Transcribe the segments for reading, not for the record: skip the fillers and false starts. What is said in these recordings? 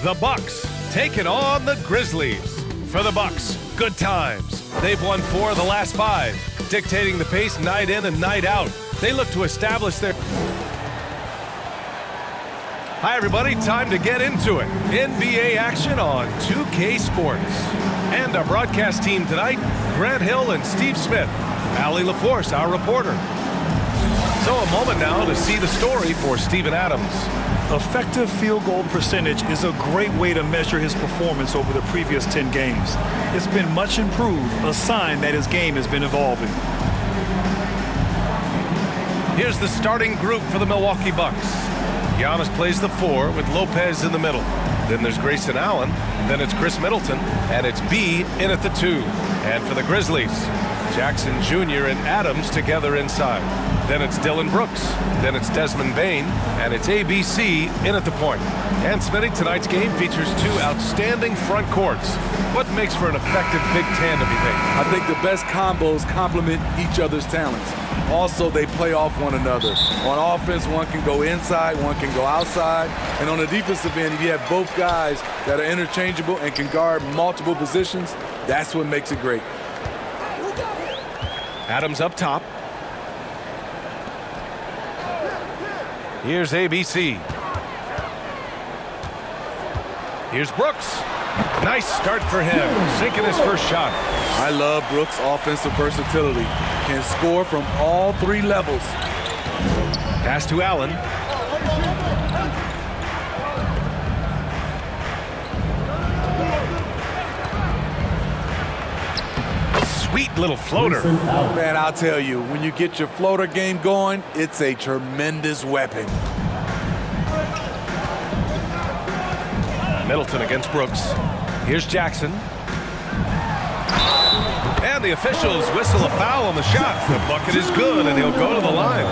The Bucks taking on the Grizzlies. For the Bucks, good times. They've won 4 of the last 5, dictating the pace night in and night out. They look to establish their... Hi, everybody. Time to get into it. NBA action on 2K Sports. And our broadcast team tonight, Grant Hill and Steve Smith. Allie LaForce, our reporter. So a moment now to see the story for Steven Adams. Effective field goal percentage is a great way to measure his performance over the previous 10 games. It's been much improved, a sign that his game has been evolving. Here's the starting group for the Milwaukee Bucks. Giannis plays the 4 with Lopez in the middle. Then there's Grayson Allen. Then it's Chris Middleton. And it's B in at the 2. And for the Grizzlies, Jackson Jr. and Adams together inside. Then it's Dylan Brooks. Then it's Desmond Bane. And it's ABC in at the point. And Smitty, tonight's game features 2 outstanding front courts. What makes for an effective big tandem, you think? I think the best combos complement each other's talents. Also, they play off one another. On offense, one can go inside, one can go outside. And on the defensive end, if you have both guys that are interchangeable and can guard multiple positions, that's what makes it great. Adams up top. Here's ABC. Here's Brooks. Nice start for him, sinking his first shot. I love Brooks' offensive versatility. Can score from all 3 levels. Pass to Allen. Sweet little floater. Man, I'll tell you, when you get your floater game going, it's a tremendous weapon. Middleton against Brooks. Here's Jackson. And the officials whistle a foul on the shot. The bucket is good, and he'll go to the line.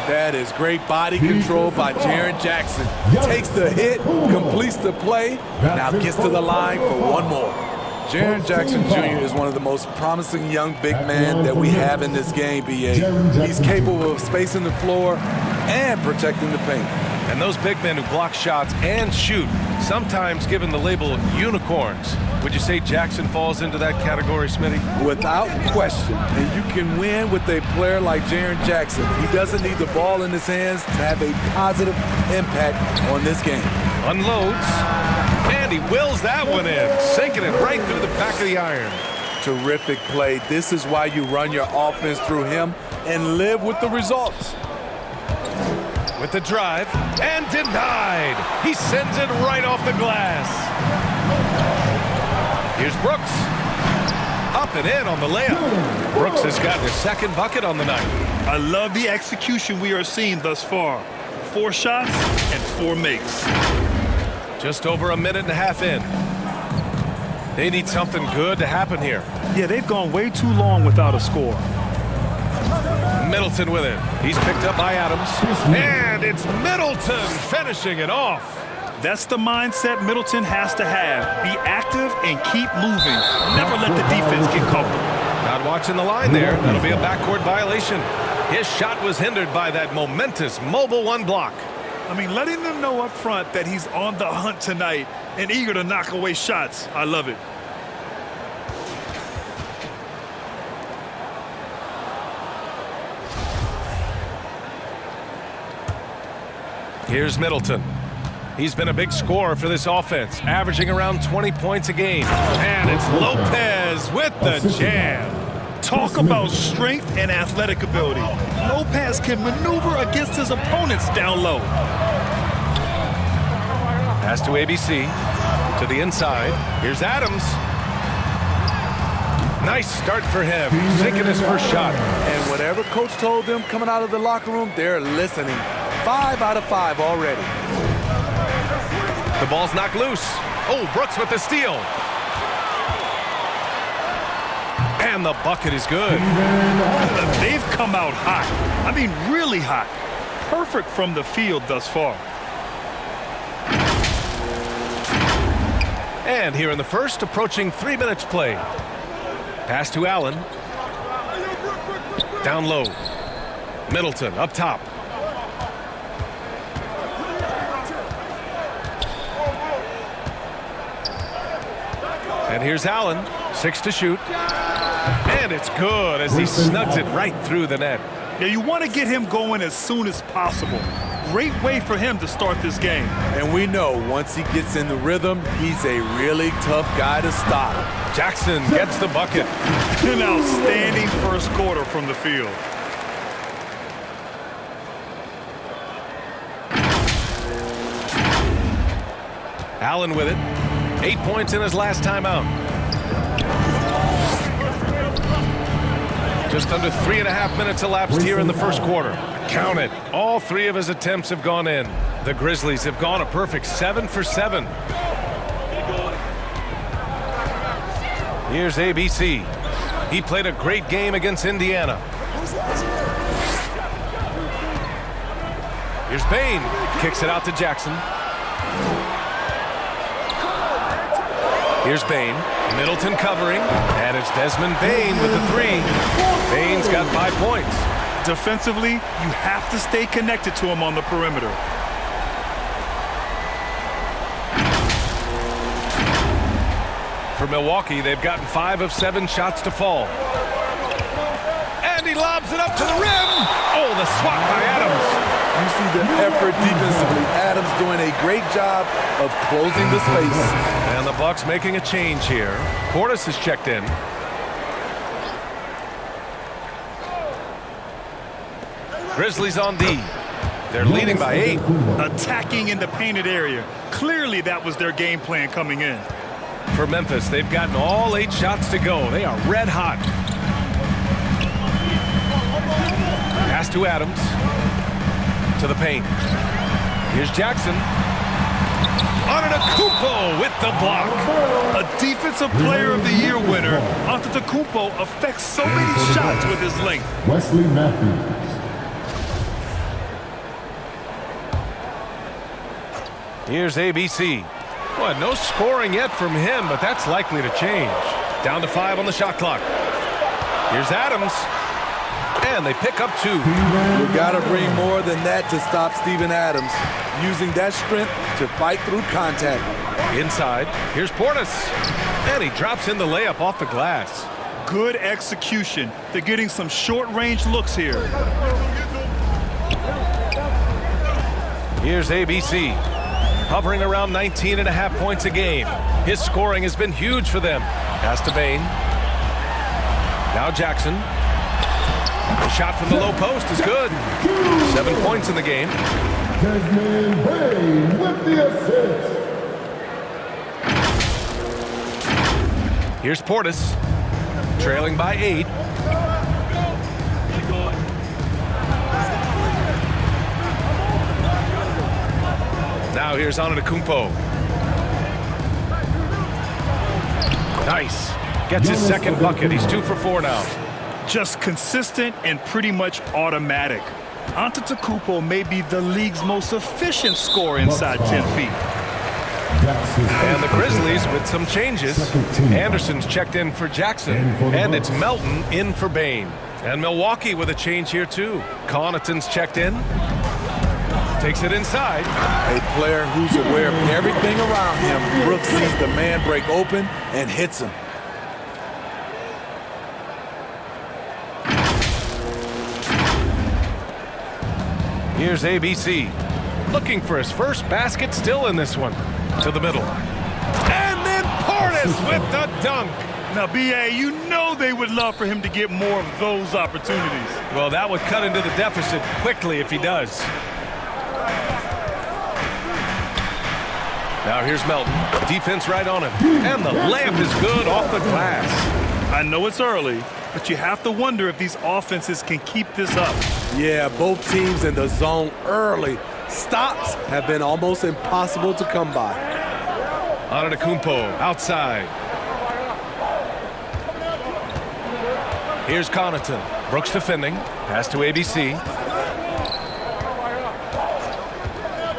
That is great body control by Jaren Jackson. Takes the hit, completes the play, now gets to the line for one more. Jaren Jackson Jr. is one of the most promising young big men that we have in this game, B.A. He's capable of spacing the floor and protecting the paint. And those big men who block shots and shoot, sometimes given the label unicorns. Would you say Jackson falls into that category, Smitty? Without question. And you can win with a player like Jaren Jackson. He doesn't need the ball in his hands to have a positive impact on this game. Unloads. And he wills that one in, sinking it right through the back of the iron. Terrific play. This is why you run your offense through him and live with the results. With the drive, and denied. He sends it right off the glass. Here's Brooks. Up and in on the layup. Brooks has gotten his 2nd bucket on the night. I love the execution we are seeing thus far. 4 shots and 4 makes. Just over a minute and a half in. They need something good to happen here. Yeah, they've gone way too long without a score. Middleton with it. He's picked up by Adams. And it's Middleton finishing it off. That's the mindset Middleton has to have. Be active and keep moving. Never let the defense get comfortable. Not watching the line there. That'll be a backcourt violation. His shot was hindered by that momentous mobile 1 block. I mean, letting them know up front that he's on the hunt tonight and eager to knock away shots. I love it. Here's Middleton. He's been a big scorer for this offense, averaging around 20 points a game. And it's Lopez with the jam. Talk about strength and athletic ability. Lopez can maneuver against his opponents down low. Pass to ABC. To the inside. Here's Adams. Nice start for him. Sinking his first shot. And whatever coach told them coming out of the locker room, they're listening. 5 out of 5 already. The ball's knocked loose. Oh, Brooks with the steal. And the bucket is good. They've come out hot. I mean, really hot. Perfect from the field thus far. And here in the first, approaching 3 minutes played. Pass to Allen. Down low. Middleton up top. And here's Allen, 6 to shoot. And it's good as he snugs it right through the net. Yeah, you want to get him going as soon as possible. Great way for him to start this game. And we know once he gets in the rhythm, he's a really tough guy to stop. Jackson gets the bucket. An outstanding first quarter from the field. Allen with it. 8 points in his last time out. Just under 3.5 minutes elapsed here in the first quarter. Count it. All 3 of his attempts have gone in. The Grizzlies have gone a perfect 7 for 7. Here's ABC. He played a great game against Indiana. Here's Bain. Kicks it out to Jackson. Here's Bain. Middleton covering. And it's Desmond Bain with the 3. Bain's got 5 points. Defensively, you have to stay connected to him on the perimeter. For Milwaukee, they've gotten 5 of 7 shots to fall. And he lobs it up to the rim. Oh, the swat by Adams. You see the effort defensively. Adams doing a great job of closing the space. And the Bucks making a change here. Portis is checked in. Grizzlies on D. They're leading by 8. Attacking in the painted area. Clearly that was their game plan coming in. For Memphis, they've gotten all 8 shots to go. They are red hot. Pass to Adams. To the paint. Here's Jackson. Antetokounmpo with the block. A Defensive Player of the Year winner, Antetokounmpo affects so many shots with his length. Wesley Matthews. Here's ABC. Well, no scoring yet from him, but that's likely to change. Down to 5 on the shot clock. Here's Adams. And they pick up 2. You got to bring more than that to stop Steven Adams. Using that strength to fight through contact. Inside, here's Portis. And he drops in the layup off the glass. Good execution. They're getting some short-range looks here. Here's ABC. Hovering around 19.5 points a game. His scoring has been huge for them. Pass to Bain. Now Jackson. The shot from the low post is good. 7 points in the game. Desmond Bain with the assist. Here's Portis. Trailing by 8. Now here's Antetokounmpo. Nice. Gets his second bucket. He's 2 for 4 now. Just consistent and pretty much automatic. Antetokounmpo may be the league's most efficient scorer inside 10 feet. And the Grizzlies with some changes. Anderson's checked in for Jackson. And it's Melton in for Bain. And Milwaukee with a change here too. Connaughton's checked in. Takes it inside. A player who's aware of everything around him. Brooks sees the man break open and hits him. Here's ABC. Looking for his first basket, still in this one. To the middle. And then Portis with the dunk. Now, B.A., you know they would love for him to get more of those opportunities. Well, that would cut into the deficit quickly if he does. Now here's Melton. Defense right on him. And the layup is good off the glass. I know it's early, but you have to wonder if these offenses can keep this up. Yeah, both teams in the zone early. Stops have been almost impossible to come by. Antetokounmpo outside. Here's Connaughton. Brooks defending. Pass to ABC.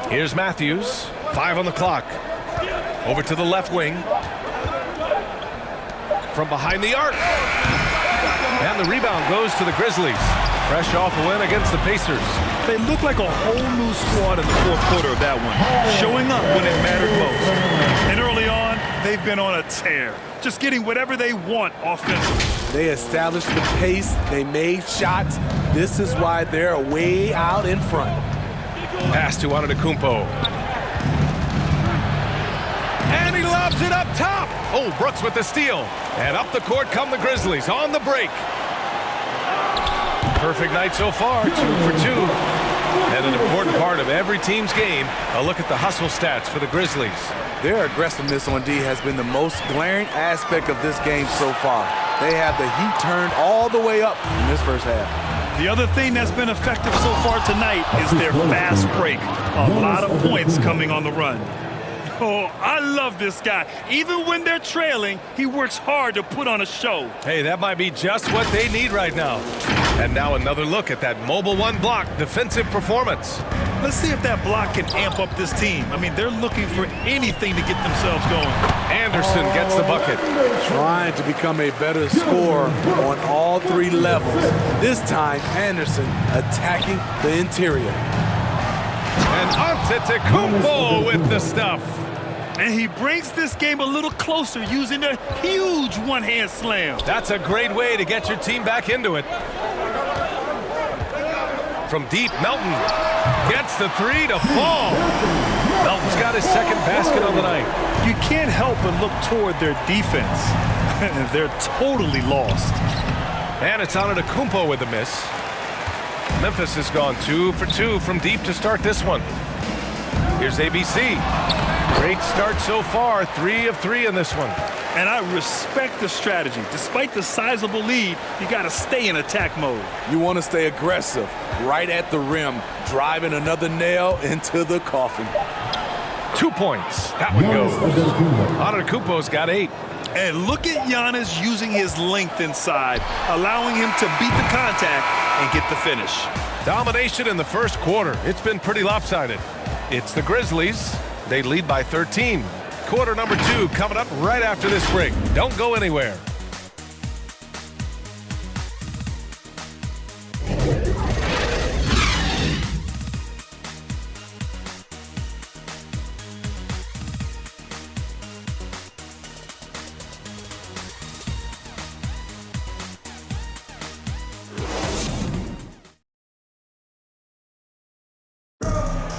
Here's Matthews. 5 on the clock. Over to the left wing. From behind the arc. And the rebound goes to the Grizzlies. Fresh off a win against the Pacers. They look like a whole new squad in the fourth quarter of that one, showing up when it mattered most. And early on, they they've been on a tear, just getting whatever they want offensively. They established the pace. They made shots. This is why they're way out in front. Pass to Antetokounmpo. And he lobs it up top. Oh, Brooks with the steal. And up the court come the Grizzlies on the break. Perfect night so far, 2 for 2. And an important part of every team's game, a look at the hustle stats for the Grizzlies. Their aggressiveness on D has been the most glaring aspect of this game so far. They have the heat turned all the way up in this first half. The other thing that's been effective so far tonight is their fast break. A lot of points coming on the run. Oh, I love this guy. Even when they're trailing, he works hard to put on a show. Hey, that might be just what they need right now. And now another look at that mobile one block defensive performance. Let's see if that block can amp up this team. I mean, they're looking for anything to get themselves going. Anderson gets the bucket. Trying to become a better scorer on all 3 levels. This time, Anderson attacking the interior. And Antetokounmpo with the stuff. And he brings this game a little closer using a huge one-hand slam. That's a great way to get your team back into it. From deep, Melton gets the 3 to fall. Melton's got his second basket on the night. You can't help but look toward their defense. They're totally lost. And it's Antetokounmpo with the miss. Memphis has gone 2 for 2 from deep to start this one. Here's ABC. Great start so far, 3 of 3 in this one. And I respect the strategy. Despite the sizable lead, you got to stay in attack mode. You want to stay aggressive, right at the rim, driving another nail into the coffin. 2 points. That one goes. Antetokounmpo's got 8. And look at Giannis using his length inside, allowing him to beat the contact and get the finish. Domination in the first quarter. It's been pretty lopsided. It's the Grizzlies. They lead by 13. Quarter number 2 coming up right after this break. Don't go anywhere.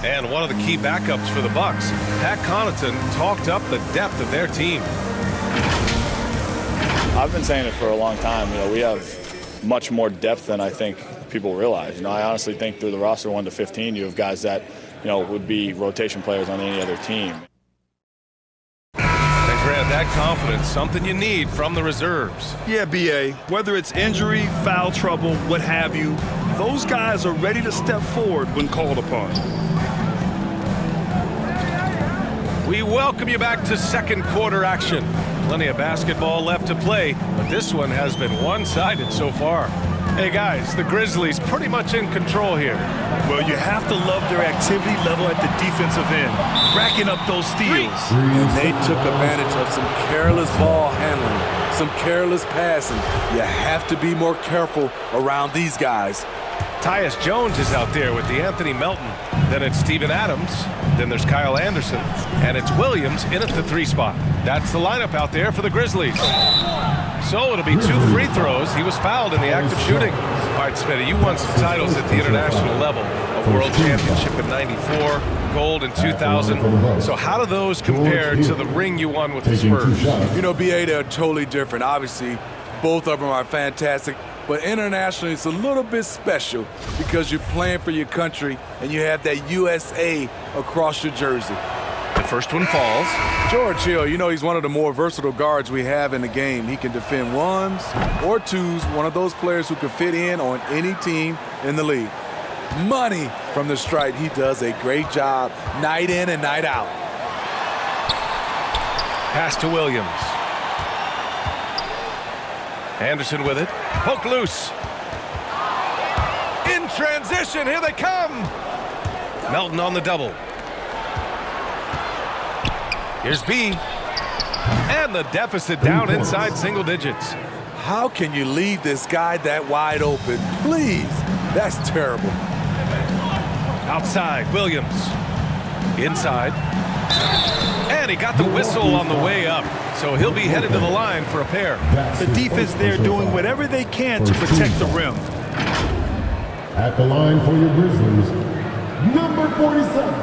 And one of the key backups for the Bucks, Pat Connaughton, talked up the depth of their team. I've been saying it for a long time. You know, we have much more depth than I think people realize. You know, I honestly think through the roster 1 to 15, you have guys that, you know, would be rotation players on any other team. And Grant, that confidence, something you need from the reserves. Yeah, B.A., whether it's injury, foul trouble, what have you, those guys are ready to step forward when called upon. We welcome you back to second quarter action. Plenty of basketball left to play, but this one has been one-sided so far. Hey guys, the Grizzlies pretty much in control here. Well, you have to love their activity level at the defensive end, racking up those steals. And they took advantage of some careless ball handling, some careless passing. You have to be more careful around these guys. Tyus Jones is out there with the Anthony Melton. Then it's Steven Adams. Then there's Kyle Anderson. And it's Williams in at the 3 spot. That's the lineup out there for the Grizzlies. So it'll be 2 free throws. He was fouled in the act of shooting. All right, Smitty, you won some titles at the international level. A world championship in '94, gold in 2000. So how do those compare to the ring you won with the Spurs? You know, BA, they're totally different. Obviously, both of them are fantastic. But internationally, it's a little bit special because you're playing for your country and you have that USA across your jersey. The first one falls. George Hill, you know, he's one of the more versatile guards we have in the game. He can defend 1s or 2s, one of those players who can fit in on any team in the league. Money from the stripe. He does a great job night in and night out. Pass to Williams. Anderson with it. Poke loose. In transition, here they come. Melton on the double. Here's B. And the deficit down inside single digits. How can you leave this guy that wide open? Please. That's terrible. Outside, Williams. Inside. And he got the whistle on the way up, so he'll be headed to the line for a pair. The defense there doing whatever they can to protect the rim. At the line for your Grizzlies, number 47,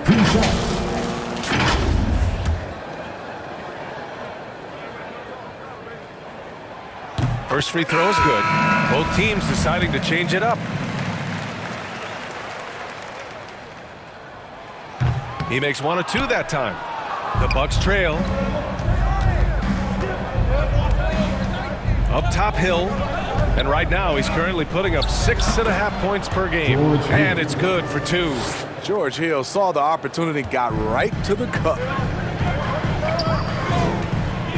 2 shots. First free throw is good. Both teams deciding to change it up. He makes 1 of 2 that time. The Bucks trail. Up top hill. And right now he's currently putting up 6.5 points per game. And it's good for 2. George Hill saw the opportunity, got right to the cup.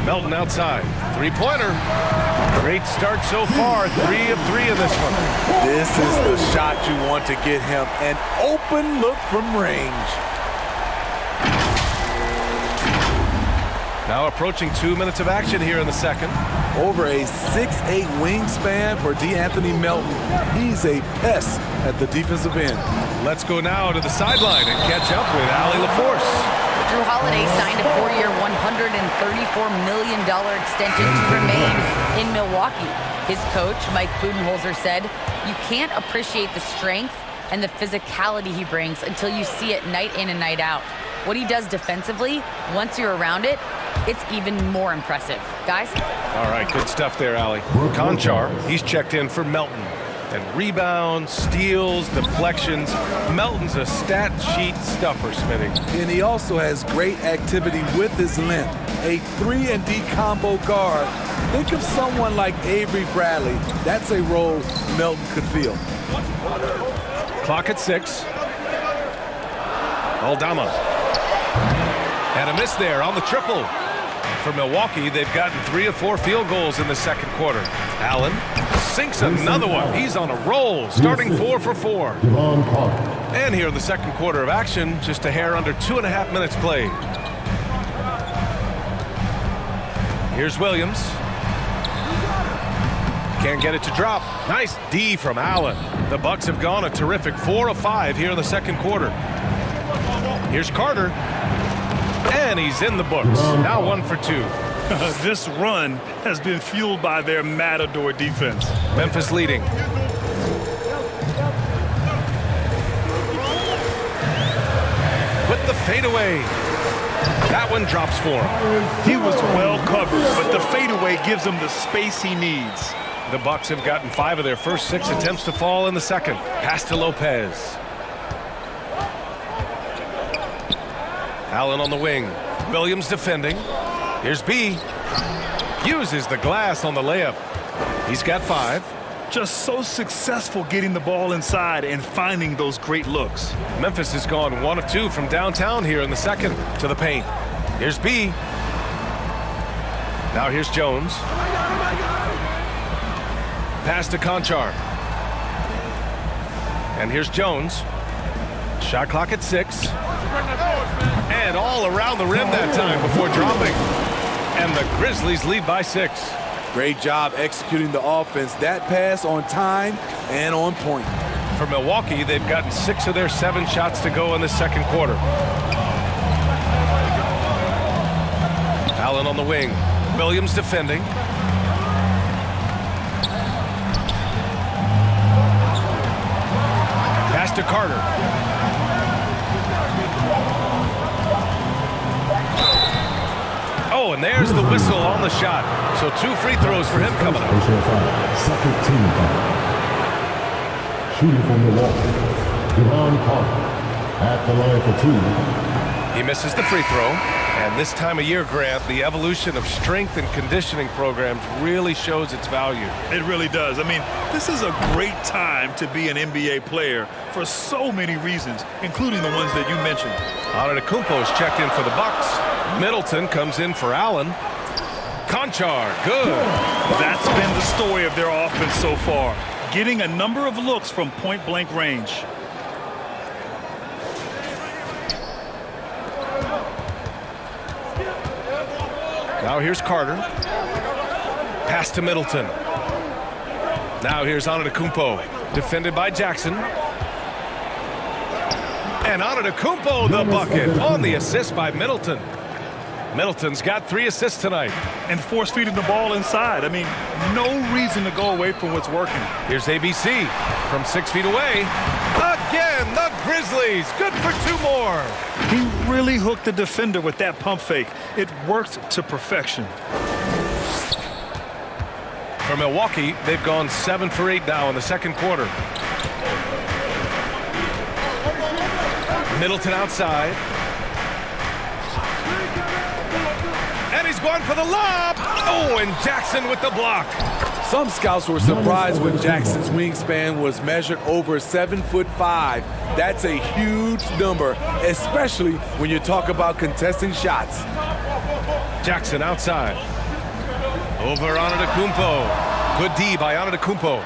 Melton outside. Three-pointer. Great start so far. 3 of 3 in this one. This is the shot you want to get him. An open look from range. Now approaching 2 minutes of action here in the second. Over a 6'8" wingspan for D'Anthony Melton. He's a pest at the defensive end. Let's go now to the sideline and catch up with Allie LaForce. Drew Holiday signed a 4-year, $134 million extension to remain in Milwaukee. His coach, Mike Budenholzer, said, "You can't appreciate the strength and the physicality he brings until you see it night in and night out. What he does defensively, once you're around it, it's even more impressive." Guys? All right, good stuff there, Allie. Conchar, he's checked in for Melton. And rebounds, steals, deflections. Melton's a stat sheet stuffer, Smitty. And he also has great activity with his length. A 3-and-D combo guard. Think of someone like Avery Bradley. That's a role Melton could fill. Clock at 6. Aldama. And a miss there on the triple. For Milwaukee, they've gotten 3 of 4 field goals in the second quarter. Allen sinks another one. He's on a roll, starting 4 for 4. And here in the second quarter of action, just a hair under 2.5 minutes played. Here's Williams. Can't get it to drop. Nice D from Allen. The Bucks have gone a terrific 4 of 5 here in the second quarter. Here's Carter. And he's in the books. Now 1 for 2. This run has been fueled by their Matador defense. Memphis leading. With the fadeaway. That one drops for him. He was well covered, but the fadeaway gives him the space he needs. The Bucks have gotten 5 of their first 6 attempts to fall in the second. Pass to Lopez. Allen on the wing. Williams defending. Here's B. Uses the glass on the layup. He's got 5. Just so successful getting the ball inside and finding those great looks. Memphis has gone 1 of 2 from downtown here in the second to the paint. Here's B. Now here's Jones. Pass to Conchar. And here's Jones. Shot clock at 6. And all around the rim that time before dropping. And the Grizzlies lead by 6. Great job executing the offense. That pass on time and on point. For Milwaukee, they've gotten 6 of their 7 shots to go in the second quarter. Allen on the wing. Williams defending. Pass to Carter. Oh, and there's the whistle on the shot. So 2 free throws for him coming up. Second team foul. Shooting from Milwaukee, Devon Carter at the line for 2. He misses the free throw. And this time of year, Grant, the evolution of strength and conditioning programs really shows its value. It really does. I mean, this is a great time to be an NBA player for so many reasons, including the ones that you mentioned. Antetokounmpo is checked in for the Bucks. Middleton comes in for Allen. Conchar, good. That's been the story of their offense so far, getting a number of looks from point-blank range. Now here's Carter. Pass to Middleton. Now here's Antetokounmpo, defended by Jackson. And Antetokounmpo the bucket on the assist by Middleton. Middleton's got 3 assists tonight. And force-feeding the ball inside. I mean, no reason to go away from what's working. Here's ABC from 6 feet away. Again, the Grizzlies. Good for 2 more. He really hooked the defender with that pump fake. It worked to perfection. For Milwaukee, they've gone 7 for 8 now in the second quarter. Middleton outside. And he's going for the lob. Oh, and Jackson with the block. Some scouts were surprised when Jackson's wingspan was measured over 7'5". That's a huge number, especially when you talk about contesting shots. Jackson outside. Over Antetokounmpo. Good D by Antetokounmpo.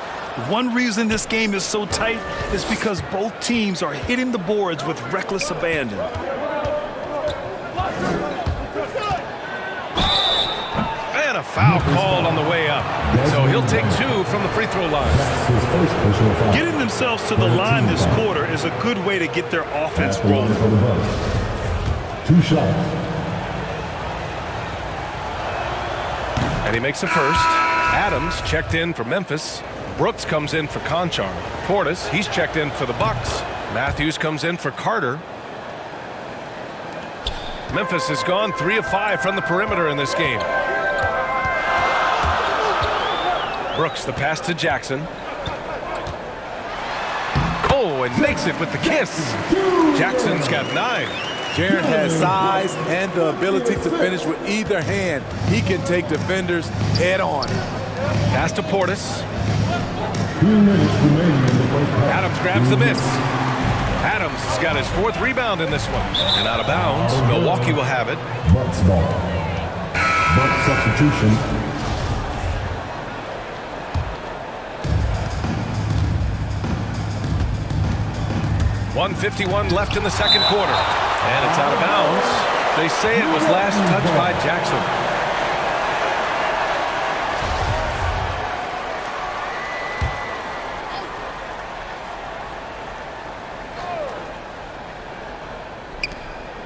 One reason this game is so tight is because both teams are hitting the boards with reckless abandon. And a foul called on the way up. So he'll take 2 from the free throw line. Getting themselves to the line this quarter is a good way to get their offense rolling. 2 shots. And he makes the first. Adams checked in for Memphis. Brooks comes in for Conchar. Portis, he's checked in for the Bucks. Matthews comes in for Carter. Memphis has gone 3 of 5 from the perimeter in this game. Brooks, the pass to Jackson. Oh, and makes it with the kiss. Jackson's got 9. Jaren has size and the ability to finish with either hand. He can take defenders head on. Pass to Portis. 2 minutes remaining in the first half. Adams grabs the miss. Adams has got his 4th rebound in this one. And out of bounds, Milwaukee will have it. Bucks ball. Bucks substitution. .151 left in the second quarter. And it's out of bounds. They say it was last touched by Jackson.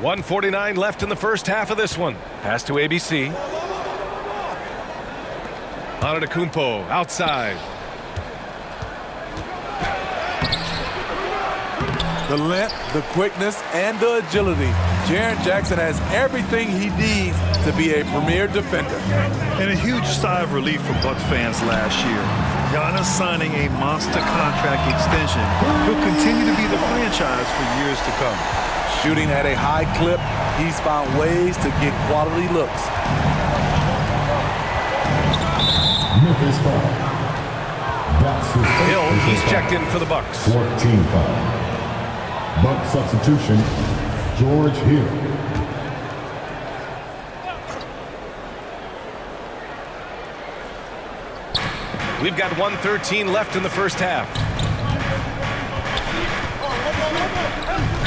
.149 left in the first half of this one. Pass to ABC. Antetokounmpo outside. The length, the quickness, and the agility. Jaren Jackson has everything he needs to be a premier defender. And a huge sigh of relief for Bucks fans last year. Giannis signing a monster contract extension. He'll continue to be the franchise for years to come. Shooting at a high clip, he's found ways to get quality looks. Memphis foul. That's his first Hill, he's foul. checked in for the Bucks. 14 foul. Bucks substitution, George Hill. We've got 1:13 left in the first half.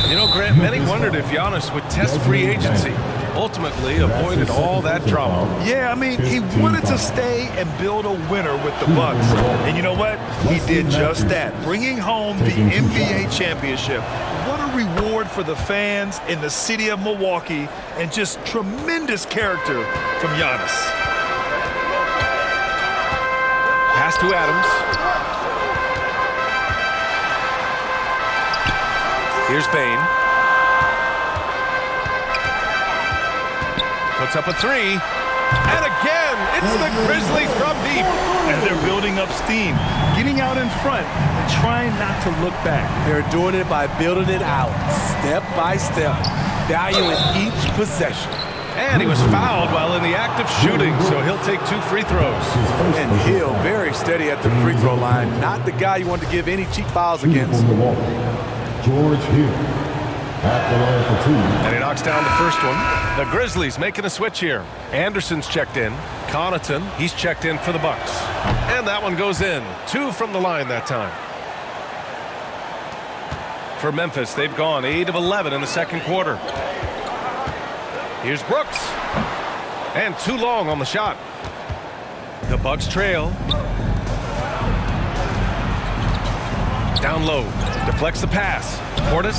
You know, Grant, many wondered if Giannis would test free agency. Ultimately avoided all that drama. Yeah, I mean, he wanted to stay and build a winner with the Bucks. And you know what? He did just that, bringing home the NBA championship. What a reward for the fans in the city of Milwaukee, and just tremendous character from Giannis. Pass to Adams. Here's Bane. Puts up a 3. And again, it's the Grizzlies from deep. And they're building up steam, getting out in front and trying not to look back. They're doing it by building it out, step by step, valuing each possession. And he was fouled while in the act of shooting, so he'll take 2 free throws. And Hill very steady at the free throw line. Not the guy you want to give any cheap fouls against. George Hill at the line for 2. And he knocks down the first one. The Grizzlies making a switch here. Anderson's checked in. Connaughton, he's checked in for the Bucks. And that one goes in. 2 from the line that time. For Memphis, they've gone 8 of 11 in the second quarter. Here's Brooks. And too long on the shot. The Bucks trail. Down low. Deflects the pass. Portis.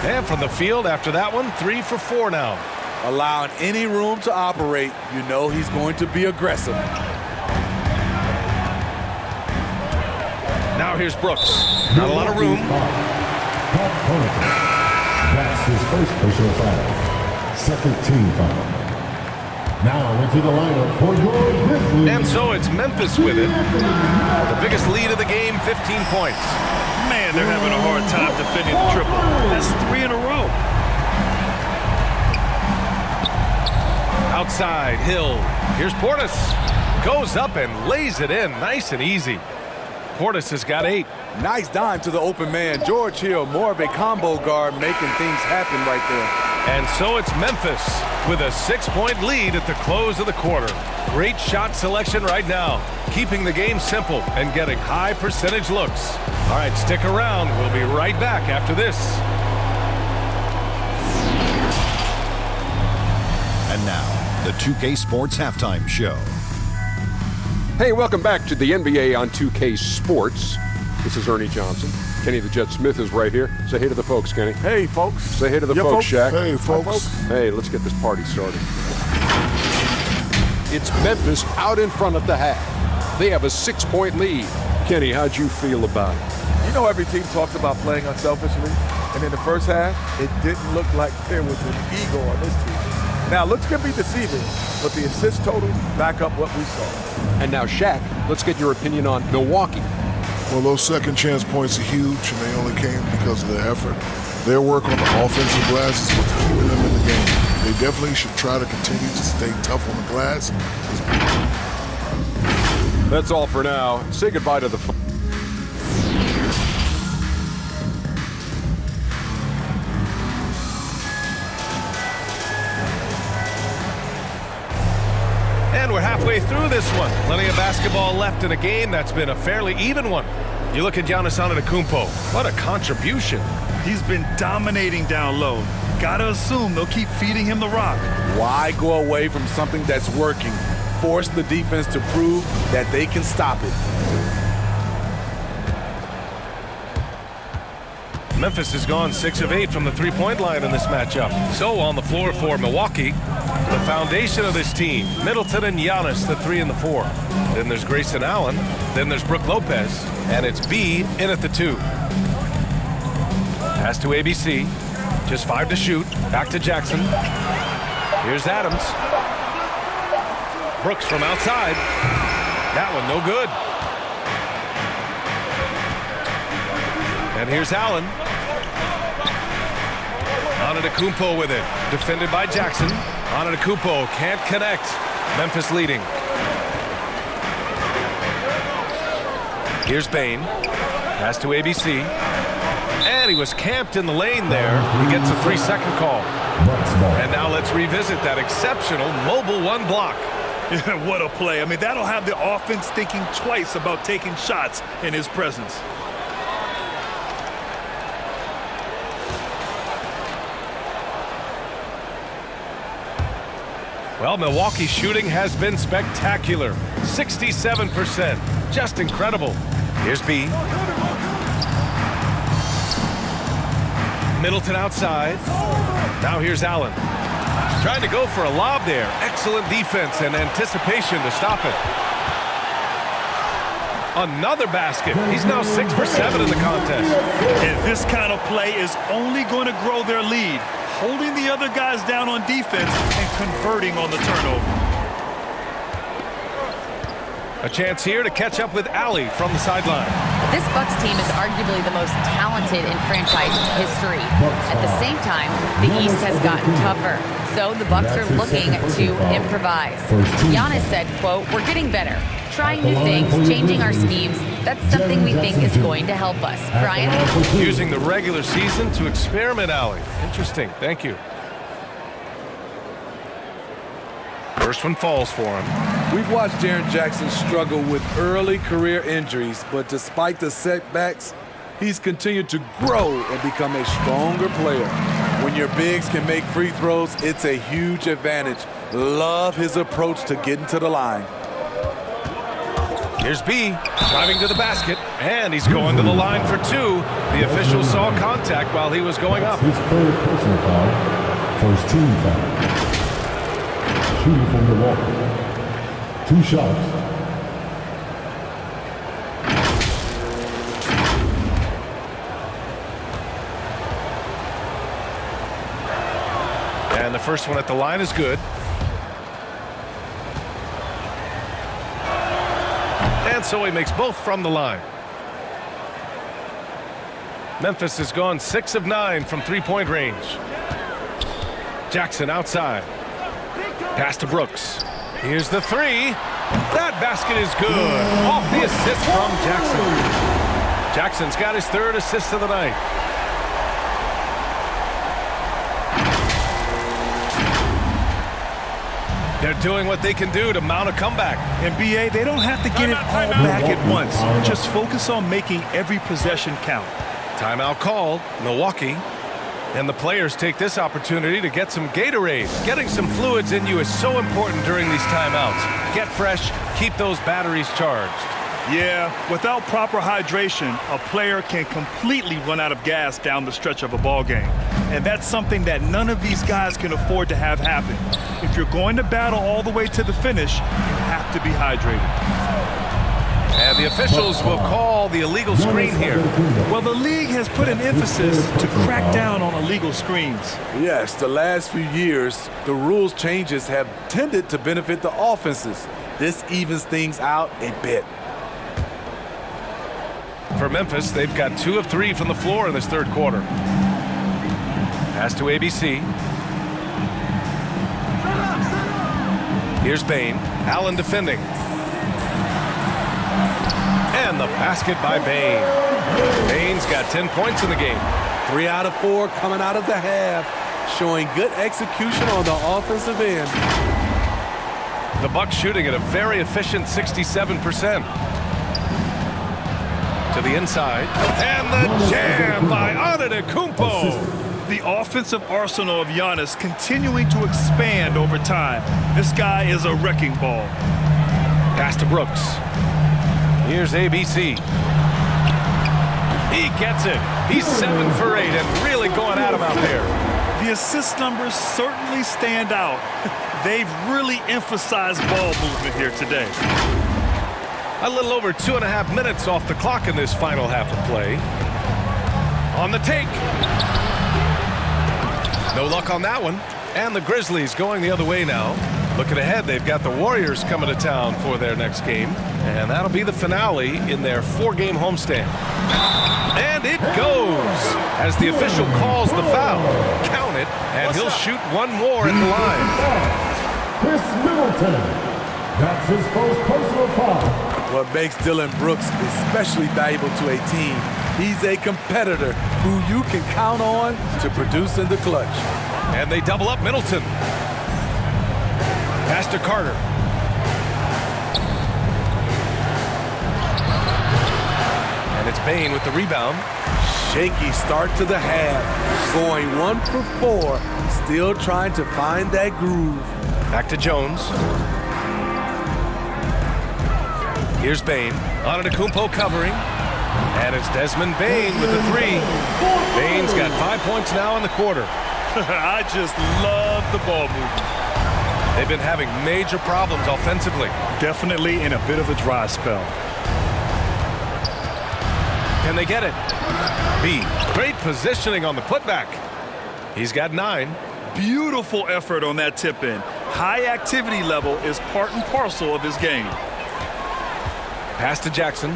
And from the field after that one, 3 for 4 now. allowing any room to operate. You know he's going to be aggressive. Now here's Brooks. Not a lot of room. That's his first personal foul. Second team foul. Now into the lineup for your Grizzlies. And so it's Memphis with it. The biggest lead of the game, 15 points. Man, they're having a hard time defending the triple. That's 3 in a row. Outside, Hill. Here's Portis. Goes up and lays it in, nice and easy. Portis has got 8. Nice dime to the open man. George Hill, more of a combo guard, making things happen right there. And so it's Memphis with a 6-point lead at the close of the quarter. Great shot selection right now, keeping the game simple and getting high percentage looks. All right, stick around. We'll be right back after this. And now, the 2K Sports Halftime Show. Hey, welcome back to the NBA on 2K Sports. This is Ernie Johnson. Kenny the Jet Smith is right here. Say hey to the folks, Kenny. Hey, folks. Say hey to the folks, Shaq. Hey, folks. Hey, let's get this party started. It's Memphis out in front at the half. They have a 6-point lead. Kenny, how'd you feel about it? You know every team talks about playing unselfishly, and in the first half, it didn't look like there was an ego on this team. Now, looks can be deceiving, but the assist totals back up what we saw. And now, Shaq, let's get your opinion on Milwaukee. Well, those second chance points are huge, and they only came because of their effort. Their work on the offensive glass is what's keeping them in the game. They definitely should try to continue to stay tough on the glass. That's all for now. Say goodbye to the And we're halfway through this one. Plenty of basketball left in a game that's been a fairly even one. You look at Giannis Antetokounmpo. What a contribution. He's been dominating down low. Gotta assume they'll keep feeding him the rock. Why go away from something that's working? Force the defense to prove that they can stop it. Memphis has gone 6 of 8 from the three-point line in this matchup. So on the floor for Milwaukee, the foundation of this team, Middleton and Giannis, the 3 and the 4. Then there's Grayson Allen. Then there's Brook Lopez. And it's B in at the 2. Pass to ABC. Just 5 to shoot. Back to Jackson. Here's Adams. Brooks from outside. That one no good. And here's Allen. Antetokounmpo with it. Defended by Jackson. Antetokounmpo can't connect. Memphis leading. Here's Bain. Pass to ABC. And he was camped in the lane there. He gets a 3-second call. And now let's revisit that exceptional mobile 1 block. What a play. I mean, that'll have the offense thinking twice about taking shots in his presence. Well, Milwaukee's shooting has been spectacular. 67%. Just incredible. Here's B. Middleton outside. Now here's Allen. Trying to go for a lob there. Excellent defense and anticipation to stop it. Another basket. He's now 6 for 7 in the contest. And this kind of play is only going to grow their lead. Holding the other guys down on defense and converting on the turnover. A chance here to catch up with Allie from the sideline. This Bucks team is arguably the most talented in franchise history. At the same time, the East has gotten tougher. So the Bucks are looking to improvise. Giannis said, quote, "We're getting better. Trying new things, changing our schemes. That's something we think is going to help us." Brian? Using the regular season to experiment, Allie. Interesting. Thank you. First one falls for him. We've watched Jaren Jackson struggle with early career injuries, but despite the setbacks, he's continued to grow and become a stronger player. When your bigs can make free throws, it's a huge advantage. Love his approach to getting to the line. Here's B, driving to the basket, and he's going to the line for 2. The official saw contact while he was going up. His third personal foul, first team foul. shooting from Milwaukee. 2 shots. And the first one at the line is good. And so he makes both from the line. Memphis has gone 6 of 9 from three-point range. Jackson outside. Pass to Brooks. Here's the three. That basket is good. Off the assist from Jackson. Jackson's got his 3rd assist of the night. They're doing what they can do to mount a comeback. And BA, they don't have to get it all back at once. Just focus on making every possession count. Timeout called, Milwaukee. And the players take this opportunity to get some Gatorade. Getting some fluids in you is so important during these timeouts. Get fresh, keep those batteries charged. Yeah, without proper hydration, a player can completely run out of gas down the stretch of a ball game. And that's something that none of these guys can afford to have happen. If you're going to battle all the way to the finish, you have to be hydrated. And the officials will call the illegal screen here. Well, the league has put an emphasis to crack down on illegal screens. Yes, the last few years, the rules changes have tended to benefit the offenses. This evens things out a bit. For Memphis, they've got 2 of 3 from the floor in this 3rd quarter. Pass to ABC. Here's Bain. Allen defending. And the basket by Bain. Bain's got 10 points in the game. 3 out of 4 coming out of the half, showing good execution on the offensive end. The Bucks shooting at a very efficient 67%. To the inside. And the jam by Antetokounmpo. The offensive arsenal of Giannis continuing to expand over time. This guy is a wrecking ball. Pass to Brooks. Here's ABC. He gets it. He's 7 for 8 and really going at him out there. The assist numbers certainly stand out. They've really emphasized ball movement here today. A little over 2.5 minutes off the clock in this final half of play. On the take. No luck on that one. And the Grizzlies going the other way now. Looking ahead, they've got the Warriors coming to town for their next game. And that'll be the finale in their 4-game homestand. And it goes as the official calls the foul. Count it, and he'll shoot one more at the line. Chris Middleton. That's his first personal foul. What makes Dillon Brooks especially valuable to a team, he's a competitor who you can count on to produce in the clutch. And they double up Middleton. Pass to Carter. And it's Bain with the rebound. Shaky start to the half, going 1 for 4, still trying to find that groove. Back to Jones. Here's Bain. Antetokounmpo covering. And it's Desmond Bain with the 3. Bain's got 5 points now in the quarter. I just love the ball movement. They've been having major problems offensively. Definitely in a bit of a dry spell. Can they get it? B. Great positioning on the putback. He's got 9. Beautiful effort on that tip in. High activity level is part and parcel of his game. Pass to Jackson.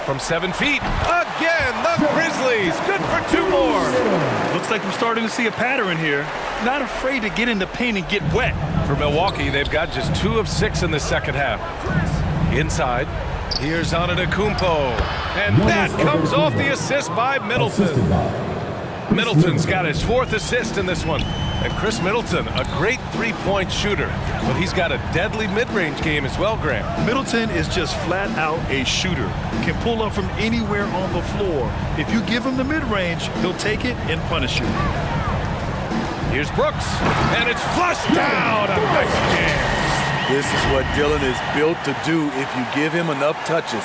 From 7 feet. Again, the Grizzlies. Good for 2 more. Looks like we're starting to see a pattern here. Not afraid to get in the paint and get wet. For Milwaukee, they've got just 2 of 6 in the second half. Inside. Here's Antetokounmpo. And that comes off the assist by Middleton. Middleton's got his 4th assist in this one. And Chris Middleton, a great 3-point shooter. But he's got a deadly mid-range game as well, Graham. Middleton is just flat out a shooter. Can pull up from anywhere on the floor. If you give him the mid-range, he'll take it and punish you. Here's Brooks. And it's flushed down. A nice jam. This is what Dillon is built to do if you give him enough touches.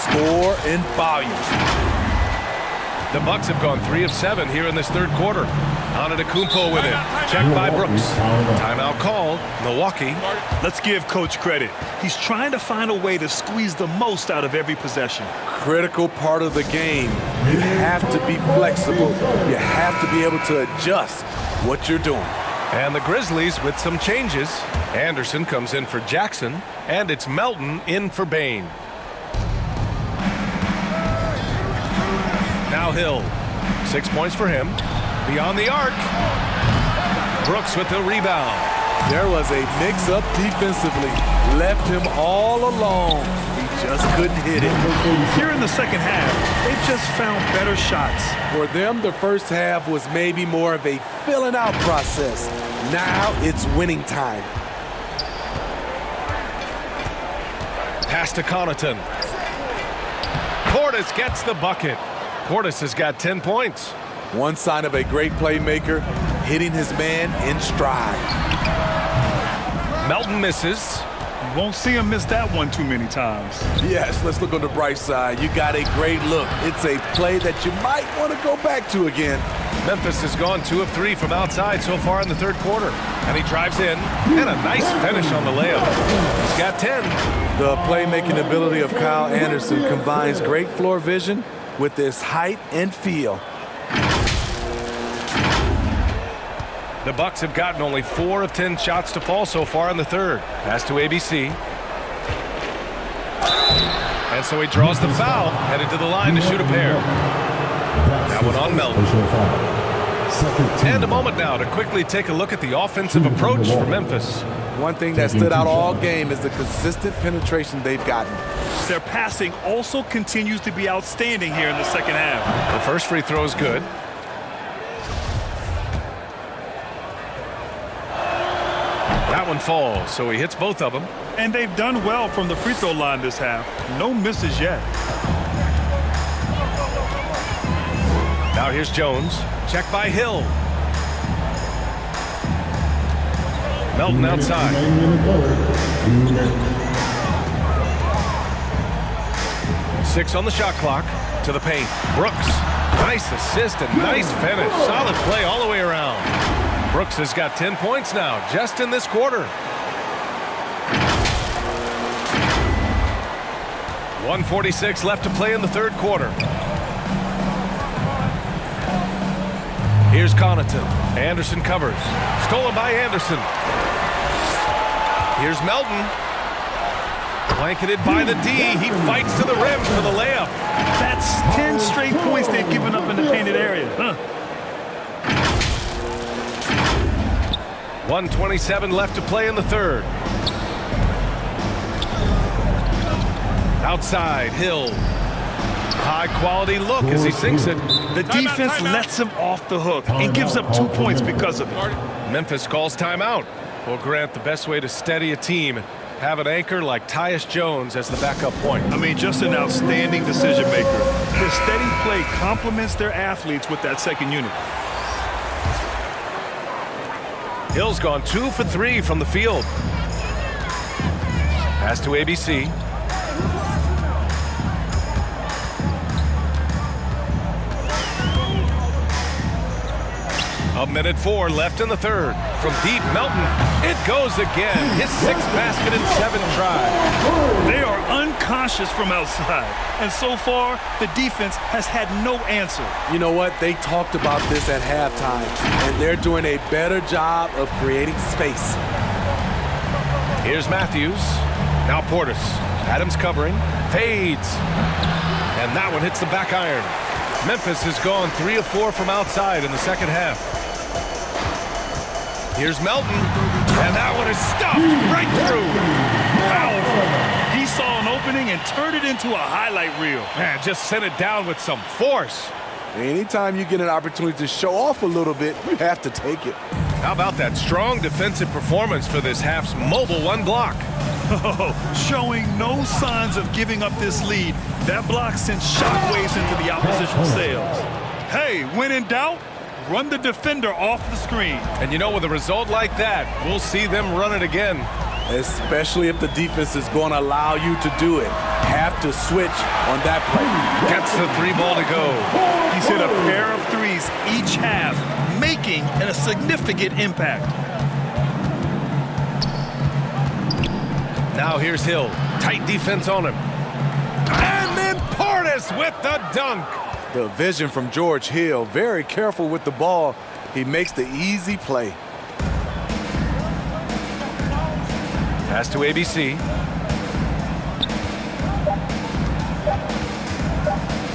Score in volume. The Bucks have gone 3 of 7 here in this third quarter. Antetokounmpo with it. Checked by Brooks. Timeout called. Milwaukee. Let's give Coach credit. He's trying to find a way to squeeze the most out of every possession. Critical part of the game. You have to be flexible. You have to be able to adjust what you're doing. And the Grizzlies with some changes. Anderson comes in for Jackson, and it's Melton in for Bain. Now Hill. 6 points for him. Beyond the arc. Brooks with the rebound. There was a mix-up defensively. Left him all alone. He just couldn't hit it. Here in the second half, they've just found better shots. For them, the first half was maybe more of a filling out process. Now it's winning time. Pass to Connaughton. Portis gets the bucket. Portis has got 10 points. One sign of a great playmaker, hitting his man in stride. Melton misses. You won't see him miss that one too many times. Yes, let's look on the bright side. You got a great look. It's a play that you might want to go back to again. Memphis has gone 2 of 3 from outside so far in the third quarter. And he drives in. And a nice finish on the layup. He's got 10. The playmaking ability of Kyle Anderson combines great floor vision with his height and feel. The Bucks have gotten only 4 of 10 shots to fall so far in the third. Pass to ABC. And so he draws the foul, headed to the line to shoot a pair. That one on Melton. And a moment now to quickly take a look at the offensive approach for Memphis. One thing that stood out all game is the consistent penetration they've gotten. Their passing also continues to be outstanding here in the second half. The first free throw is good. That one falls, so he hits both of them. And they've done well from the free throw line this half. No misses yet. Now here's Jones. Checked by Hill. Melton outside. Six on the shot clock. To the paint. Brooks. Nice assist and nice finish. Solid play all the way around. Brooks has got 10 points now, just in this quarter. 1:46 left to play in the third quarter. Here's Connaughton. Anderson covers. Stolen by Anderson. Here's Melton. Blanketed by the D. He fights to the rim for the layup. That's 10 straight points they've given up in the painted area. 1:27 left to play in the third. Outside, Hill. High quality look as he sinks it. The defense lets him off the hook and gives up 2 points because of it. Memphis calls timeout. Well, Grant, the best way to steady a team, have an anchor like Tyus Jones as the backup point. I mean, just an outstanding decision maker. His steady play complements their athletes with that second unit. Hill's gone 2 for 3 from the field. Pass to ABC. A minute 4 left in the third. From deep, Melton. It goes again. His 6th basket in 7 tries. They are unconscious from outside. And so far, the defense has had no answer. You know what? They talked about this at halftime, and they're doing a better job of creating space. Here's Matthews. Now Portis. Adams covering. Fades. And that one hits the back iron. Memphis has gone 3 of 4 from outside in the second half. Here's Melton, and that one is stuffed right through. Powerful. He saw an opening and turned it into a highlight reel. Man, just sent it down with some force. Anytime you get an opportunity to show off a little bit, you have to take it. How about that strong defensive performance for this half's mobile one block? Oh, showing no signs of giving up this lead. That block sent shockwaves into the opposition sails. Hey, when in doubt, run the defender off the screen. And you know, with a result like that, we'll see them run it again. Especially if the defense is going to allow you to do it. have to switch on that play. Gets the 3-ball to go. He's hit a pair of threes each half, making a significant impact. Now here's Hill. Tight defense on him. And then Portis with the dunk. The vision from George Hill, very careful with the ball. He makes the easy play. Pass to ABC.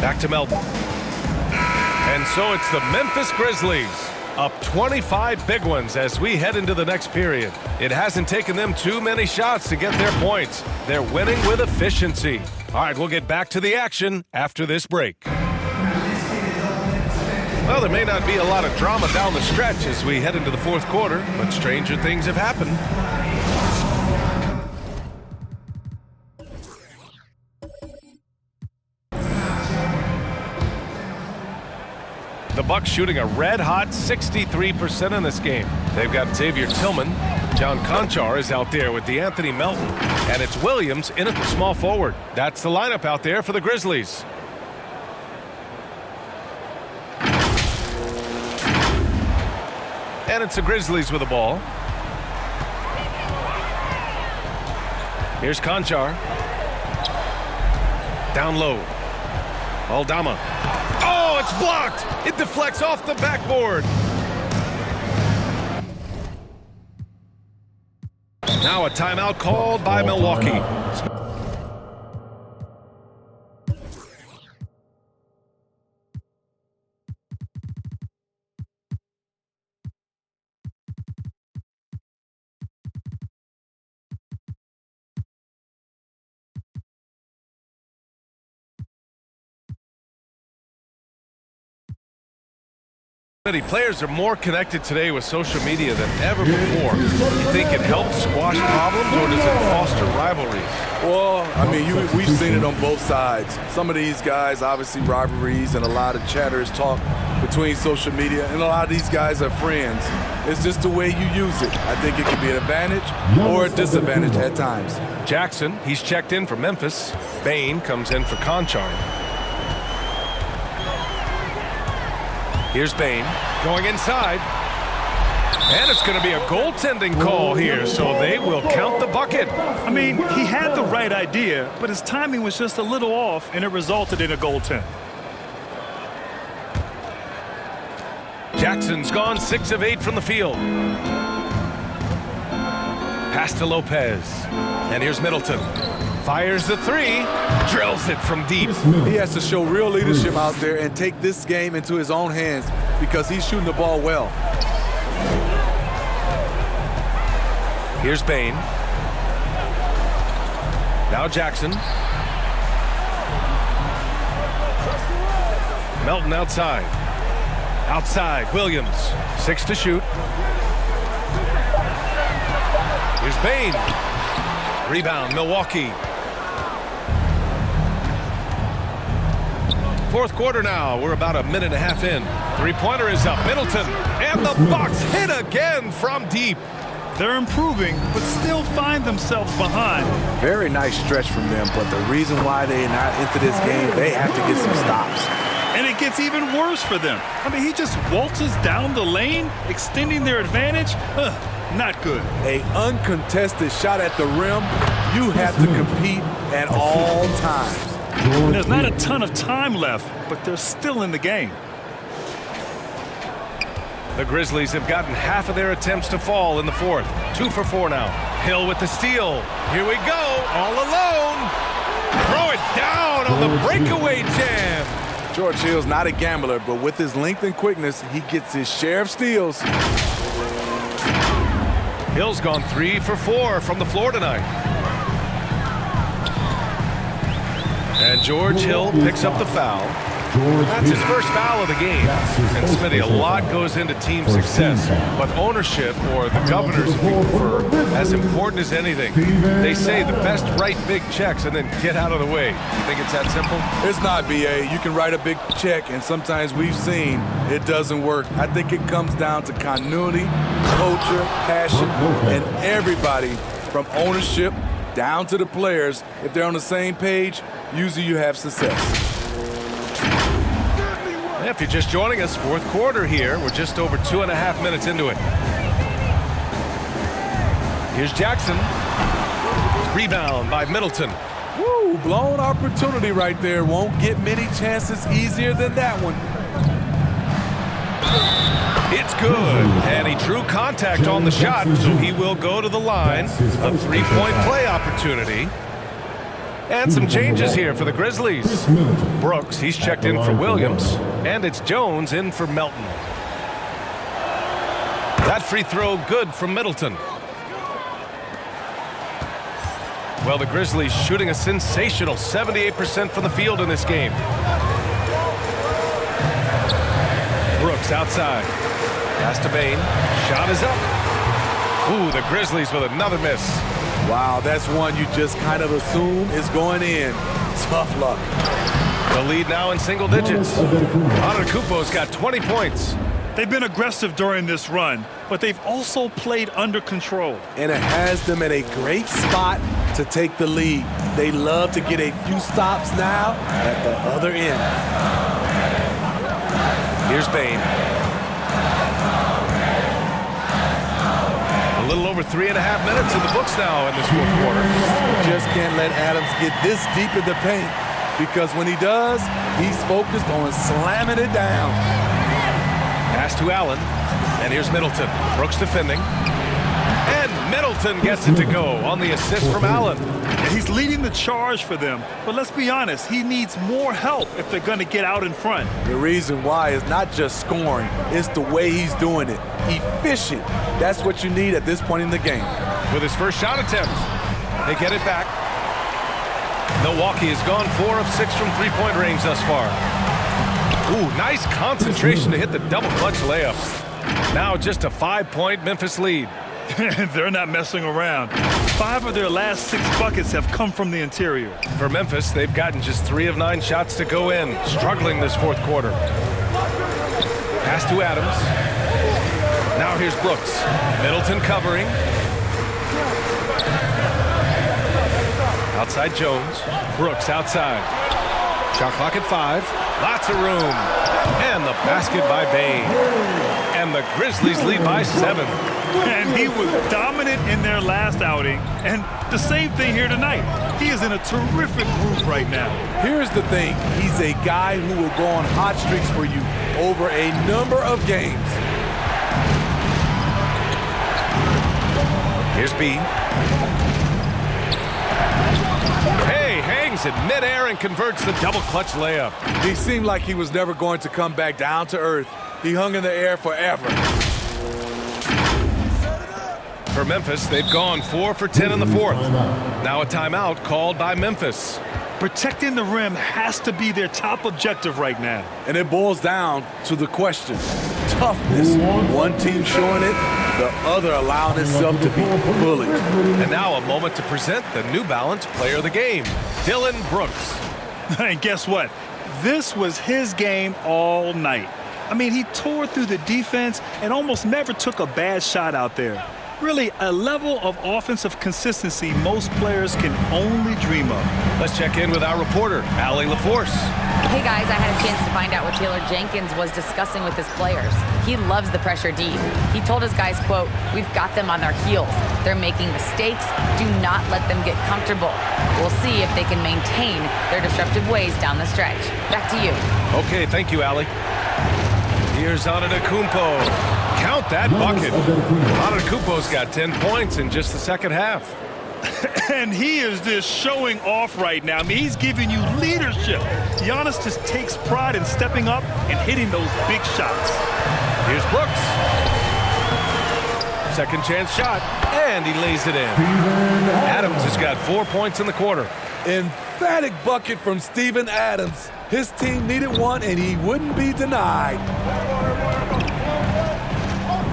Back to Melton. And so it's the Memphis Grizzlies up 25 big ones as we head into the next period. It hasn't taken them too many shots to get their points. They're winning with efficiency. All right, we'll get back to the action after this break. Well, there may not be a lot of drama down the stretch as we head into the fourth quarter, but stranger things have happened. The Bucks shooting a red-hot 63% in this game. They've got Xavier Tillman. John Conchar is out there with DeAnthony Melton. And it's Williams in at the small forward. That's the lineup out there for the Grizzlies. And it's the Grizzlies with the ball. Here's Conchar. Down low. Aldama. Oh, it's blocked. It deflects off the backboard. Now a timeout called by Milwaukee. Many players are more connected today with social media than ever before. You think it helps squash problems, or does it foster rivalries? Well, I mean, we've seen it on both sides. Some of these guys, obviously rivalries and a lot of chatters talk between social media, and a lot of these guys are friends. It's just the way you use it. I think it can be an advantage or a disadvantage at times. Jackson, he's checked in for Memphis. Bain comes in for Conchar. Here's Bain going inside. And it's going to be a goaltending call here, so they will count the bucket. I mean, he had the right idea, but his timing was just a little off, and it resulted in a goaltend. Jackson's gone 6 of 8 from the field. Pass to Lopez. And here's Middleton. Fires the 3, drills it from deep. He has to show real leadership out there and take this game into his own hands because he's shooting the ball well. Here's Bain. Now Jackson. Melton outside. Outside, Williams. 6 to shoot. Here's Bain. Rebound, Milwaukee. Fourth quarter now. We're about a minute and a half in. Three-pointer is up. Middleton. And the Bucks hit again from deep. They're improving, but still find themselves behind. Very nice stretch from them, but the reason why they're not into this game, they have to get some stops. And it gets even worse for them. I mean, he just waltzes down the lane, extending their advantage. Not good. An uncontested shot at the rim, you have to compete at all times. There's not a ton of time left, but they're still in the game. The Grizzlies have gotten half of their attempts to fall in the fourth. 2 for 4 now. Hill with the steal. Here we go, all alone. Throw it down on the breakaway jam. George Hill's not a gambler, but with his length and quickness, he gets his share of steals. Hill's gone 3 for 4 from the floor tonight. And George Hill picks up the foul. That's his first foul of the game. And Smitty, a lot goes into team success, but ownership, or the governors if you prefer, as important as anything. They say the best write big checks and then get out of the way. You think it's that simple? It's not, BA. You can write a big check, and sometimes we've seen it doesn't work. I think it comes down to continuity, culture, passion, and everybody from ownership down to the players. If they're on the same page, usually you have success. If you're just joining us, fourth quarter here. We're just over 2.5 minutes into it. Here's Jackson. Rebound by Middleton. Woo, blown opportunity right there. Won't get many chances easier than that one. It's good, and he drew contact on the shot, so he will go to the line. A three-point play opportunity. And some changes here for the Grizzlies. Brooks, he's checked in for Williams, and it's Jones in for Melton. That free throw good from Middleton. Well, the Grizzlies shooting a sensational 78% from the field in this game. Brooks outside. Pass to Bain. Shot is up. Ooh, the Grizzlies with another miss. Wow, that's one you just kind of assume is going in. Tough luck. The lead now in single digits. Antetokounmpo's got 20 points. They've been aggressive during this run, but they've also played under control. And it has them in a great spot to take the lead. They love to get a few stops now at the other end. Here's Bain. A little over 3.5 minutes in the books now in this fourth quarter. Just can't let Adams get this deep in the paint, because when he does, he's focused on slamming it down. Pass to Allen, and here's Middleton. Brooks defending. And Middleton gets it to go on the assist from Allen. He's leading the charge for them, but let's be honest, he needs more help if they're going to get out in front. The reason why is not just scoring, it's the way he's doing it. Efficient. That's what you need at this point in the game. With his first shot attempt, they get it back. Milwaukee has gone 4 of 6 from three-point range thus far. Ooh, nice concentration to hit the double clutch layup. Now just a 5-point Memphis lead. They're not messing around. 5 of their last 6 buckets have come from the interior. For Memphis, they've gotten just 3 of 9 shots to go in, struggling this fourth quarter. Pass to Adams. Now here's Brooks. Middleton covering. Outside Jones. Brooks outside. Shot clock at 5. Lots of room. And the basket by Bain. And the Grizzlies lead by 7. And he was dominant in their last outing. And the same thing here tonight. He is in a terrific group right now. Here's the thing. He's a guy who will go on hot streaks for you over a number of games. Here's B. Hey, hangs in midair and converts the double clutch layup. He seemed like he was never going to come back down to earth. He hung in the air forever. For Memphis, they've gone 4 for 10 in the fourth. Now a timeout called by Memphis. Protecting the rim has to be their top objective right now. And it boils down to the question. Toughness. One team showing it, the other allowing itself to be bullied. And now a moment to present the New Balance Player of the Game, Dylan Brooks. And guess what? This was his game all night. I mean, he tore through the defense and almost never took a bad shot out there. Really, a level of offensive consistency most players can only dream of. Let's check in with our reporter, Allie LaForce. Hey guys, I had a chance to find out what Taylor Jenkins was discussing with his players. He loves the pressure deep. He told his guys, quote, "We've got them on their heels. They're making mistakes. Do not let them get comfortable. We'll see if they can maintain their disruptive ways down the stretch." Back to you. Okay, thank you, Allie. Here's Antetokounmpo. Count that bucket. Antetokounmpo's got 10 points in just the second half. And he is just showing off right now. I mean, he's giving you leadership. Giannis just takes pride in stepping up and hitting those big shots. Here's Brooks. Second chance shot, and he lays it in. Adams has got 4 points in the quarter. Emphatic bucket from Steven Adams. His team needed one, and he wouldn't be denied.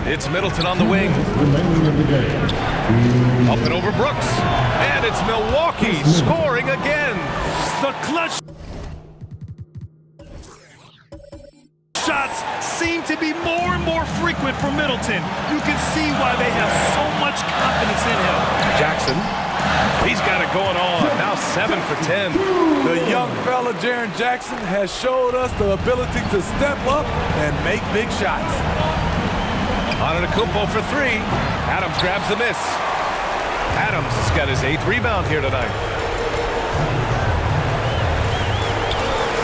It's Middleton on the wing. Up and over Brooks. And it's Milwaukee scoring again. The clutch shots seem to be more and more frequent for Middleton. You can see why they have so much confidence in him. Jackson He's got it going on. Now 7 for 10. The young fella, Jaren Jackson, has showed us the ability to step up and make big shots. Antetokounmpo for 3. Adams grabs the miss. Adams has got his 8th rebound here tonight.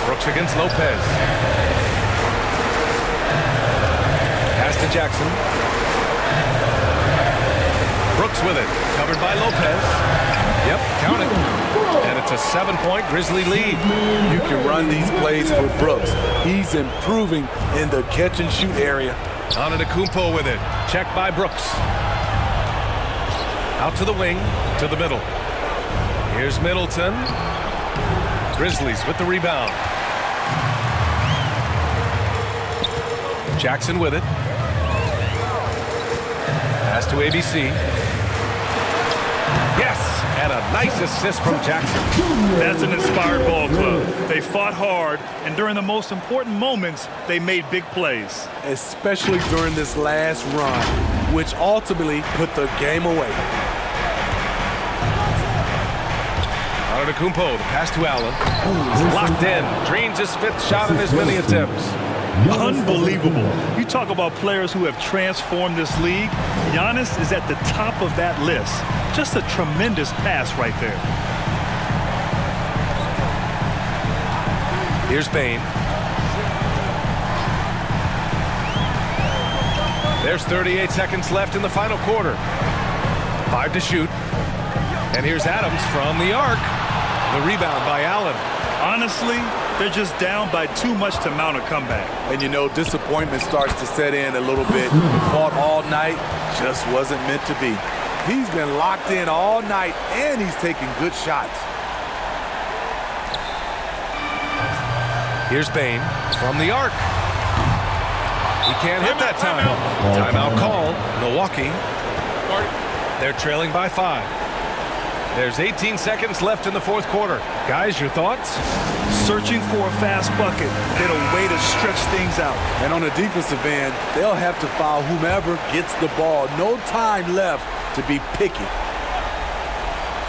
Brooks against Lopez. Pass to Jackson. Brooks with it. Covered by Lopez. Yep, count it. And it's a 7-point Grizzly lead. You can run these plays for Brooks. He's improving in the catch-and-shoot area. Antetokounmpo with it. Checked by Brooks. Out to the wing, to the middle. Here's Middleton. Grizzlies with the rebound. Jackson with it. Pass to ABC. Yes! And a nice assist from Jackson. That's an inspired ball club. They fought hard, and during the most important moments, they made big plays. Especially during this last run, which ultimately put the game away. Antetokounmpo, the pass to Allen. He's locked in. Dreams his 5th shot in as many attempts. Unbelievable. You talk about players who have transformed this league. Giannis is at the top of that list. Just a tremendous pass right there. Here's Bane. There's 38 seconds left in the final quarter. 5 to shoot. And here's Adams from the arc. The rebound by Allen. Honestly, they're just down by too much to mount a comeback. And you know, disappointment starts to set in a little bit. Fought all night, just wasn't meant to be. He's been locked in all night, and he's taking good shots. Here's Bane from the arc. He can't hit that time. Timeout call. Milwaukee. They're trailing by 5. There's 18 seconds left in the 4th quarter. Guys, your thoughts? Searching for a fast bucket, then a way to stretch things out. And on the defensive end, they'll have to foul whomever gets the ball. No time left to be picky.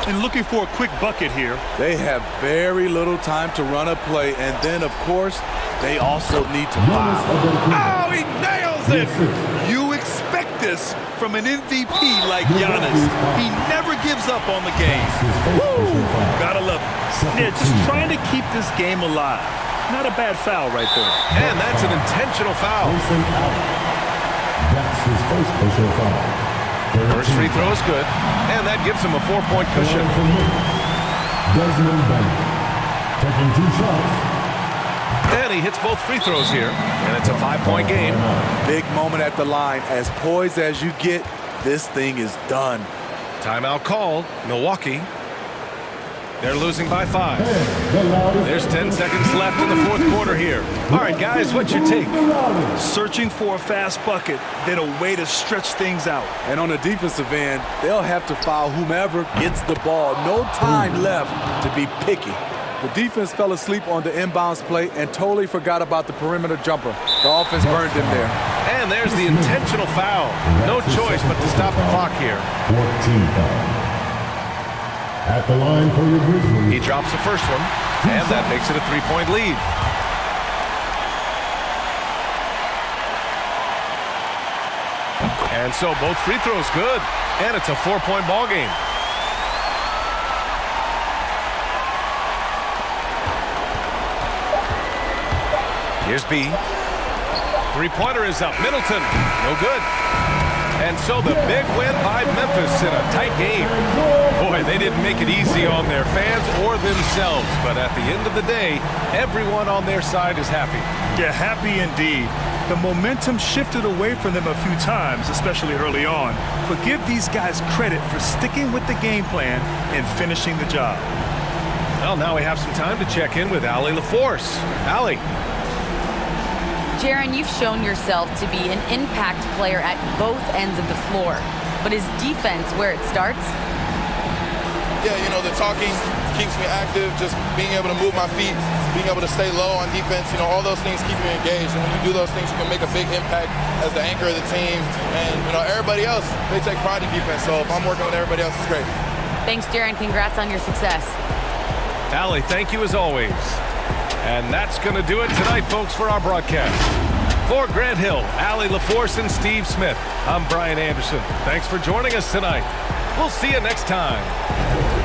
And looking for a quick bucket here. They have very little time to run a play, and then, of course, they also need to foul. Oh, he nails it! You expect this from an MVP like Giannis. He never gives up on the game. Woo! Gotta love it. Yeah, just trying to keep this game alive. Not a bad foul right there. And that's an intentional foul. That's his first personal foul. First free throw is good, and that gives him a 4-point cushion. Desmond Bane taking 2 shots. And he hits both free throws here, and it's a 5-point game. Big moment at the line. As poised as you get, this thing is done. Timeout called. Milwaukee. They're losing by 5. There's 10 seconds left in the 4th quarter here. All right, guys, what's your take? Searching for a fast bucket, then a way to stretch things out. And on the defensive end, they'll have to foul whomever gets the ball. No time left to be picky. The defense fell asleep on the inbounds play and totally forgot about the perimeter jumper. The offense burned them there. And there's the intentional foul. No choice but to stop the clock here. 14 foul. At the line for your Grizzlies. He drops the first one, and that makes it a 3-point lead. And so both free throws good, and it's a 4-point ball game. Here's B. 3-pointer is up. Middleton, no good. And so the big win by Memphis in a tight game. Boy, they didn't make it easy on their fans or themselves. But at the end of the day, everyone on their side is happy. Yeah, happy indeed. The momentum shifted away from them a few times, especially early on. But give these guys credit for sticking with the game plan and finishing the job. Well, now we have some time to check in with Allie LaForce. Allie. Jaren, you've shown yourself to be an impact player at both ends of the floor. But is defense where it starts? Yeah, you know, the talking keeps me active, just being able to move my feet, being able to stay low on defense, you know, all those things keep you engaged. And when you do those things, you can make a big impact as the anchor of the team. And, you know, everybody else, they take pride in defense. So if I'm working with everybody else, it's great. Thanks, Darren. Congrats on your success. Allie, thank you as always. And that's going to do it tonight, folks, for our broadcast. For Grant Hill, Allie LaForce, and Steve Smith, I'm Brian Anderson. Thanks for joining us tonight. We'll see you next time.